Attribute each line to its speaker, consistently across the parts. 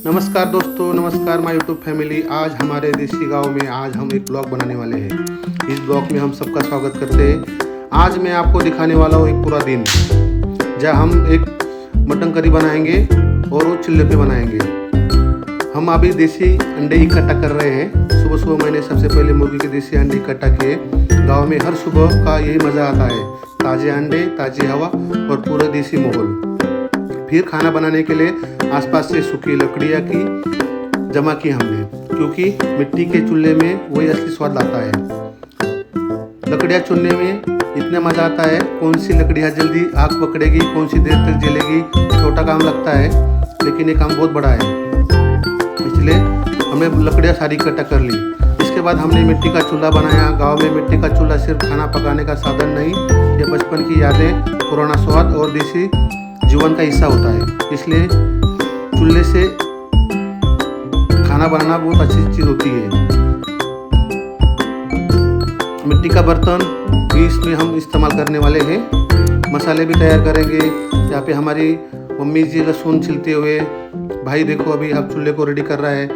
Speaker 1: नमस्कार दोस्तों, नमस्कार माय यूट्यूब फैमिली। आज हमारे देसी गांव में आज हम एक ब्लॉग बनाने वाले हैं। इस ब्लॉग में हम सबका स्वागत करते हैं। आज मैं आपको दिखाने वाला हूँ एक पूरा दिन, जहाँ हम एक मटन करी बनाएंगे और वो चूल्हे पे बनाएंगे। हम अभी देसी अंडे इकट्ठा कर रहे हैं। सुबह सुबह मैंने सबसे पहले मुर्गी के देसी अंडे इकट्ठा किए। गाँव में हर सुबह का यही मज़ा आता है, ताज़े अंडे, ताज़ी हवा और पूरा देसी माहौल। फिर खाना बनाने के लिए आसपास से सूखी लकड़ियाँ की जमा की हमने, क्योंकि मिट्टी के चूल्हे में वही असली स्वाद लाता है। लकड़ियाँ चुनने में इतना मज़ा आता है, कौन सी लकड़ियाँ जल्दी आग पकड़ेगी, कौन सी देर तक जलेगी। छोटा काम लगता है, लेकिन ये काम बहुत बड़ा है। इसलिए हमने लकड़ियाँ सारी इकट्ठा कर ली। इसके बाद हमने मिट्टी का चूल्हा बनाया। गाँव में मिट्टी का चूल्हा सिर्फ खाना पकाने का साधन नहीं, ये बचपन की यादें, पुराना स्वाद और देसी जीवन का हिस्सा होता है। इसलिए चूल्हे से खाना बनाना बहुत अच्छी चीज़ होती है। मिट्टी का बर्तन भी इसमें हम इस्तेमाल करने वाले हैं। मसाले भी तैयार करेंगे। यहाँ पे हमारी मम्मी जी लहसुन छिलते हुए, भाई देखो अभी अब चूल्हे को रेडी कर रहा है।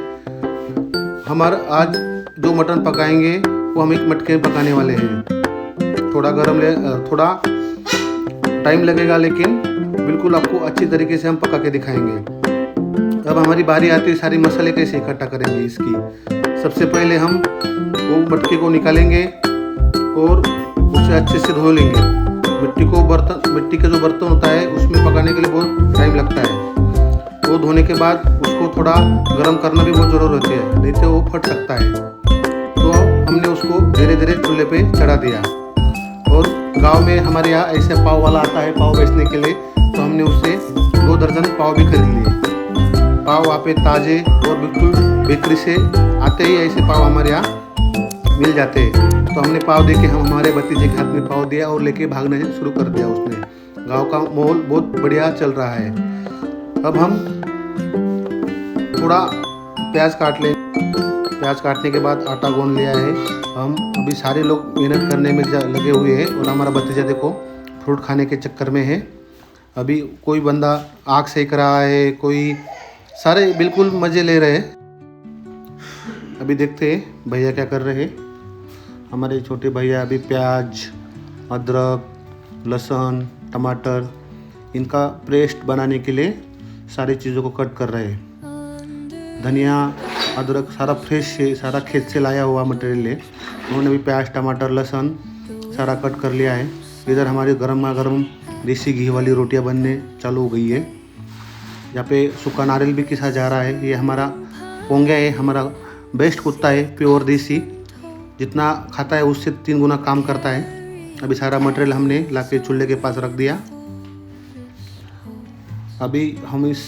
Speaker 1: हमारा आज जो मटन पकाएंगे वो हम एक मटके में पकाने वाले हैं। थोड़ा टाइम लगेगा, लेकिन बिल्कुल आपको अच्छी तरीके से हम पका के दिखाएंगे। अब हमारी बारी आती है सारी मसाले कैसे इकट्ठा करेंगे इसकी। सबसे पहले हम वो मटके को निकालेंगे और उसे अच्छे से धो लेंगे। मिट्टी का जो बर्तन होता है उसमें पकाने के लिए बहुत टाइम लगता है। वो धोने के बाद उसको थोड़ा गर्म करना भी बहुत ज़रूरत है, नहीं तो वो फट सकता है। तो हमने उसको धीरे धीरे चूल्हे पे चढ़ा दिया। और गांव में हमारे यहाँ ऐसे पाव वाला आता है पाव बेचने के लिए, तो हमने उससे 2 दर्जन पाव भी खरीद लिए। पाव वहाँ पे ताज़े और बिल्कुल बेकरी से आते ही ऐसे पाव हमारे यहाँ मिल जाते हैं। तो हमने पाव देके हम हमारे भतीजे के हाथ में पाव दिया और लेके भागने शुरू कर दिया उसने। गांव का माहौल बहुत बढ़िया चल रहा है। अब हम थोड़ा प्याज काट लें। प्याज काटने के बाद आटा गूंद लिया है। हम अभी सारे लोग मेहनत करने में लगे हुए हैं और हमारा भतीजा देखो फ्रूट खाने के चक्कर में है। अभी कोई बंदा आग सेक रहा है, कोई सारे बिल्कुल मज़े ले रहे हैं। अभी देखते हैं भैया क्या कर रहे हैं। हमारे छोटे भैया अभी प्याज, अदरक, लहसुन, टमाटर इनका पेस्ट बनाने के लिए सारी चीज़ों को कट कर रहे हैं। धनिया, अदरक सारा फ्रेश है, सारा खेत से लाया हुआ मटेरियल है। उन्होंने भी प्याज, टमाटर, लहसुन सारा कट कर लिया है। इधर हमारी गर्मा गर्म देसी घी वाली रोटियां बनने चालू हो गई है। यहाँ पे सूखा नारियल भी किसा जा रहा है। ये हमारा पोंगया है, हमारा बेस्ट कुत्ता है, प्योर देसी। जितना खाता है उससे 3 गुना काम करता है। अभी सारा मटेरियल हमने लाके चूल्हे के पास रख दिया। अभी हम इस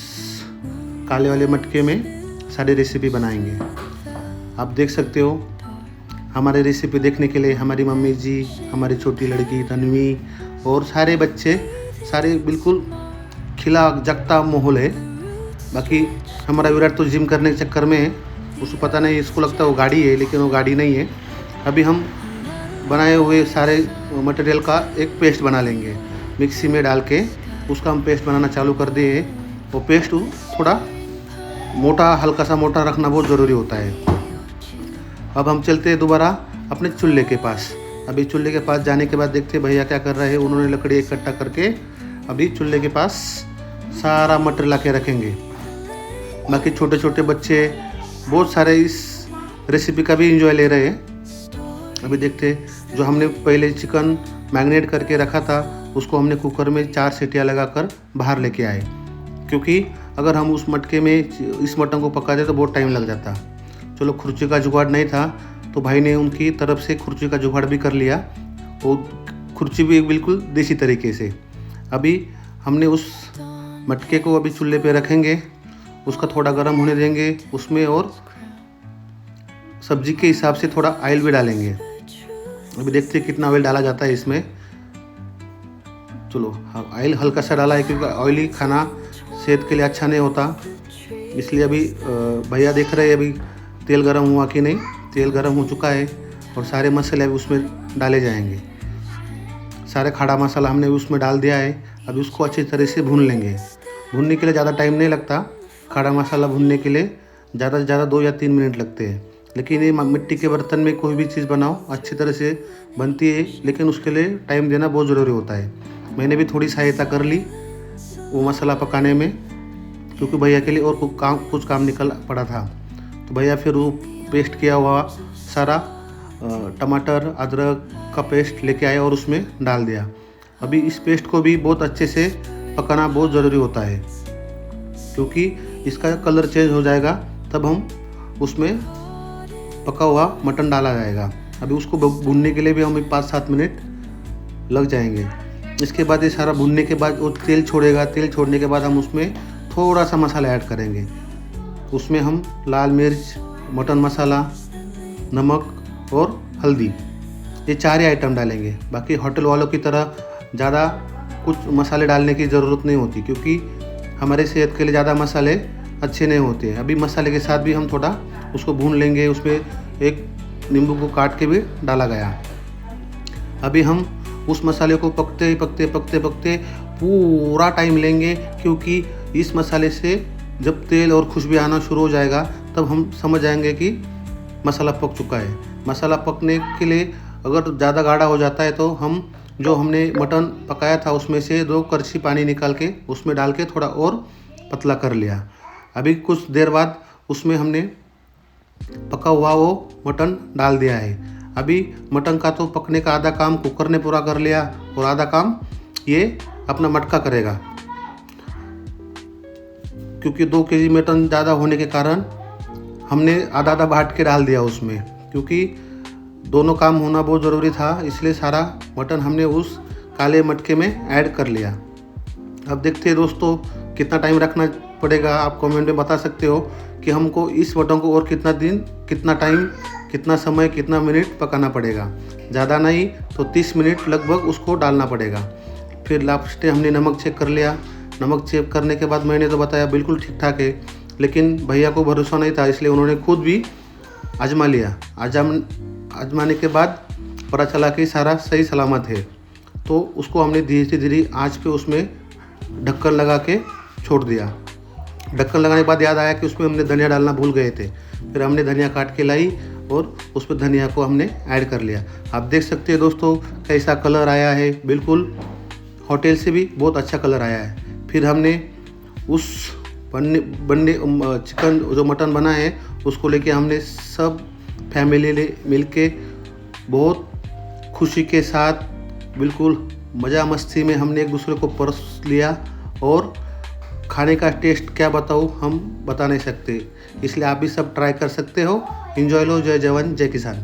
Speaker 1: काले वाले मटके में सारी रेसिपी बनाएंगे। आप देख सकते हो हमारे रेसिपी देखने के लिए हमारी मम्मी जी, हमारी छोटी लड़की तन्वी और सारे बच्चे, सारे बिल्कुल खिला जगता माहौल है। बाकी हमारा विराट तो जिम करने के चक्कर में है, उसको पता नहीं, इसको लगता है वो गाड़ी है, लेकिन वो गाड़ी नहीं है। अभी हम बनाए हुए सारे मटेरियल का एक पेस्ट बना लेंगे। मिक्सी में डाल के उसका हम पेस्ट बनाना चालू कर दिए। वो पेस्ट थोड़ा मोटा, हल्का सा मोटा रखना बहुत ज़रूरी होता है। अब हम चलते हैं दोबारा अपने चूल्हे के पास। अभी चूल्हे के पास जाने के बाद देखते भैया क्या कर रहे हैं। उन्होंने लकड़ी इकट्ठा करके अभी चूल्हे के पास सारा मटेरियल ला के रखेंगे। बाकी छोटे छोटे बच्चे बहुत सारे इस रेसिपी का भी एंजॉय ले रहे हैं। अभी देखते जो हमने पहले चिकन मैरिनेट करके रखा था उसको हमने कुकर में 4 सीटियाँ लगाकर बाहर लेके आए, क्योंकि अगर हम उस मटके में इस मटन को पकाते तो बहुत टाइम लग जाता। चलो खुर्ची का जुगाड़ नहीं था तो भाई ने उनकी तरफ से खुर्ची का जुगाड़ भी कर लिया। वो खुर्ची भी बिल्कुल देसी तरीके से। अभी हमने उस मटके को अभी चूल्हे पे रखेंगे, उसका थोड़ा गर्म होने देंगे उसमें, और सब्जी के हिसाब से थोड़ा ऑयल भी डालेंगे। अभी देखते हैं कितना ऑयल डाला जाता है इसमें। चलो ऑयल हल्का सा डाला है, क्योंकि ऑयली खाना सेहत के लिए अच्छा नहीं होता। इसलिए अभी भैया देख रहे हैं अभी तेल गर्म हुआ कि नहीं। तेल गर्म हो चुका है और सारे मसाले अभी उसमें डाले जाएंगे। सारे खड़ा मसाला हमने उसमें डाल दिया है। अभी उसको अच्छी तरह से भून लेंगे। भूनने के लिए ज़्यादा टाइम नहीं लगता, खड़ा मसाला भूनने के लिए ज़्यादा से ज़्यादा 2 या 3 मिनट लगते हैं। लेकिन ये मिट्टी के बर्तन में कोई भी चीज़ बनाओ अच्छी तरह से बनती है, लेकिन उसके लिए टाइम देना बहुत ज़रूरी होता है। मैंने भी थोड़ी सहायता कर ली वो मसाला पकाने में, क्योंकि भैया के लिए और कुछ काम निकल पड़ा था। तो भैया फिर वो पेस्ट किया हुआ सारा टमाटर अदरक का पेस्ट लेके आए और उसमें डाल दिया। अभी इस पेस्ट को भी बहुत अच्छे से पकाना बहुत ज़रूरी होता है, क्योंकि इसका कलर चेंज हो जाएगा तब हम उसमें पका हुआ मटन डाला जाएगा। अभी उसको भूनने के लिए भी हमें 5-7 मिनट लग जाएंगे। इसके बाद ये सारा भूनने के बाद वो तेल छोड़ेगा। तेल छोड़ने के बाद हम उसमें थोड़ा सा मसाला ऐड करेंगे। उसमें हम लाल मिर्च, मटन मसाला, नमक और हल्दी, ये 4 ही आइटम डालेंगे। बाकी होटल वालों की तरह ज़्यादा कुछ मसाले डालने की ज़रूरत नहीं होती, क्योंकि हमारे सेहत के लिए ज़्यादा मसाले अच्छे नहीं होते। अभी मसाले के साथ भी हम थोड़ा उसको भून लेंगे। उसमें एक नींबू को काट के भी डाला गया। अभी हम उस मसाले को पकते पूरा टाइम लेंगे, क्योंकि इस मसाले से जब तेल और खुशबू आना शुरू हो जाएगा तब हम समझ जाएंगे कि मसाला पक चुका है। मसाला पकने के लिए अगर ज़्यादा गाढ़ा हो जाता है तो हम जो हमने मटन पकाया था उसमें से 2 करछी पानी निकाल के उसमें डाल के थोड़ा और पतला कर लिया। अभी कुछ देर बाद उसमें हमने पका हुआ वो मटन डाल दिया है। अभी मटन का तो पकने का आधा काम कुकर ने पूरा कर लिया और आधा काम ये अपना मटका करेगा, क्योंकि 2 केजी मटन ज़्यादा होने के कारण हमने आधा आधा बांट के डाल दिया उसमें, क्योंकि दोनों काम होना बहुत ज़रूरी था। इसलिए सारा मटन हमने उस काले मटके में ऐड कर लिया। अब देखते हैं दोस्तों कितना टाइम रखना पड़ेगा। आप कमेंट में बता सकते हो कि हमको इस मटन को और कितना दिन, कितना टाइम, कितना समय, कितना मिनट पकाना पड़ेगा। ज़्यादा नहीं तो 30 मिनट लगभग उसको डालना पड़ेगा। फिर लास्ट में हमने नमक चेक कर लिया। नमक चेक करने के बाद मैंने तो बताया बिल्कुल ठीक ठाक है, लेकिन भैया को भरोसा नहीं था, इसलिए उन्होंने खुद भी आजमा लिया। आजमाने के बाद पता चला कि सारा सही सलामत है। तो उसको हमने धीरे धीरे आँच पे उसमें ढक्कन लगा के छोड़ दिया। ढक्कन लगाने के बाद याद आया कि उसमें हमने धनिया डालना भूल गए थे। फिर हमने धनिया काट के लाई और उस पर धनिया को हमने ऐड कर लिया। आप देख सकते हैं दोस्तों कैसा कलर आया है, बिल्कुल होटल से भी बहुत अच्छा कलर आया है। फिर हमने उस बनने चिकन जो मटन बना है उसको लेके हमने सब फैमिली मिल के बहुत खुशी के साथ बिल्कुल मज़ा मस्ती में हमने एक दूसरे को परस लिया। और खाने का टेस्ट क्या बताऊँ, हम बता नहीं सकते। इसलिए आप भी सब ट्राई कर सकते हो। एंजॉय लो। जय जवान जय किसान।